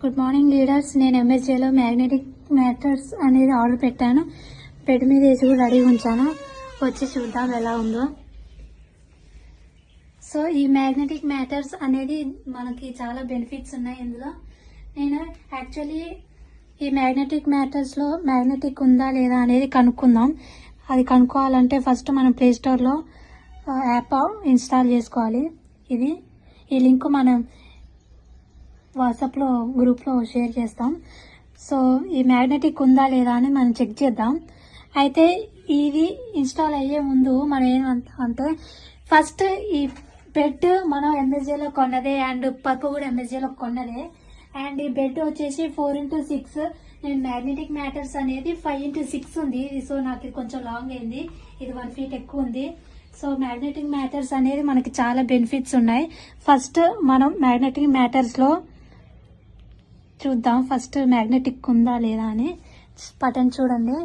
Good morning leaders. నేను ఎంఎస్జేలో magnetic matters అనేది order పెట్టాను. బెడ్ మీద వేసి కూడా రెడీ ఉంచాను. వచ్చి చూద్దాం ఎలా ఉందో. సో ఈ మ్యాగ్నెటిక్ మ్యాటర్స్ అనేది మనకి చాలా బెనిఫిట్స్ ఉన్నాయి ఇందులో. నేను యాక్చువల్లీ ఈ మ్యాగ్నెటిక్ మ్యాటర్స్లో మ్యాగ్నెటిక్ ఉందా లేదా అనేది కనుక్కుందాం. అది కనుక్కోవాలంటే ఫస్ట్ మనం ప్లేస్టోర్లో యాప్ ఇన్స్టాల్ చేసుకోవాలి. ఈ లింక్ మనం వాట్సాప్లో గ్రూప్లో షేర్ చేస్తాం. సో ఈ మ్యాగ్నెటిక్ ఉందా లేదా అని మనం చెక్ చేద్దాం. అయితే ఇది ఇన్స్టాల్ అయ్యే ముందు మనం ఏమంటే ఫస్ట్ ఈ బెడ్ మనం ఎంఎస్జేలో కొన్నదే అండ్ పర్పు కూడా ఎంఎస్జేలో కొన్నదే. అండ్ ఈ బెడ్ వచ్చేసి 4x6. నేను మ్యాగ్నెటిక్ మ్యాటర్స్ అనేది 5x6 ఉంది. సో నాకు ఇది కొంచెం లాంగ్ అయింది. ఇది 1 feet ఎక్కువ ఉంది. సో మ్యాగ్నెటిక్ మ్యాటర్స్ అనేది మనకి చాలా బెనిఫిట్స్ ఉన్నాయి. ఫస్ట్ మనం మ్యాగ్నెటిక్ మ్యాటర్స్లో చూద్దాం ఫస్ట్ మ్యాగ్నెటిక్ ఉందా లేదా అని. బటన్ చూడండి.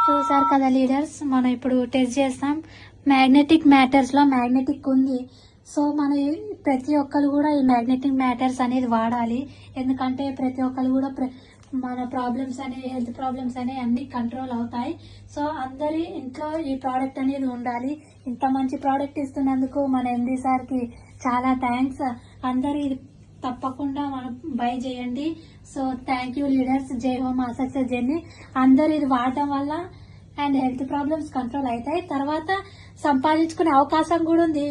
చూసారు కదా లీడర్స్, మనం ఇప్పుడు టెస్ట్ చేస్తాం. మ్యాగ్నెటిక్ మ్యాటర్స్లో మ్యాగ్నెటిక్ ఉంది. సో మన ప్రతి ఒక్కరు కూడా ఈ మ్యాగ్నెటిక్ మ్యాటర్స్ అనేది వాడాలి. ఎందుకంటే ప్రతి ఒక్కరు కూడా మన ప్రాబ్లమ్స్ అనేవి, హెల్త్ ప్రాబ్లమ్స్ అనేవి అన్ని కంట్రోల్ అవుతాయి. సో అందరి ఇంట్లో ఈ ప్రోడక్ట్ అనేది ఉండాలి. ఇంత మంచి ప్రోడక్ట్ ఇస్తున్నందుకు మన ఎండి సార్కి చాలా థ్యాంక్స్. అందరూ ఇది తప్పకుండా మనం బై చేయండి. So thank you leaders. జై హోమ్ ఆ సక్సెస్ జర్నీ. అందరూ ఇది వాడటం వల్ల అండ్ హెల్త్ ప్రాబ్లమ్స్ కంట్రోల్ అవుతాయి. తర్వాత సంపాదించుకునే అవకాశం కూడా ఉంది.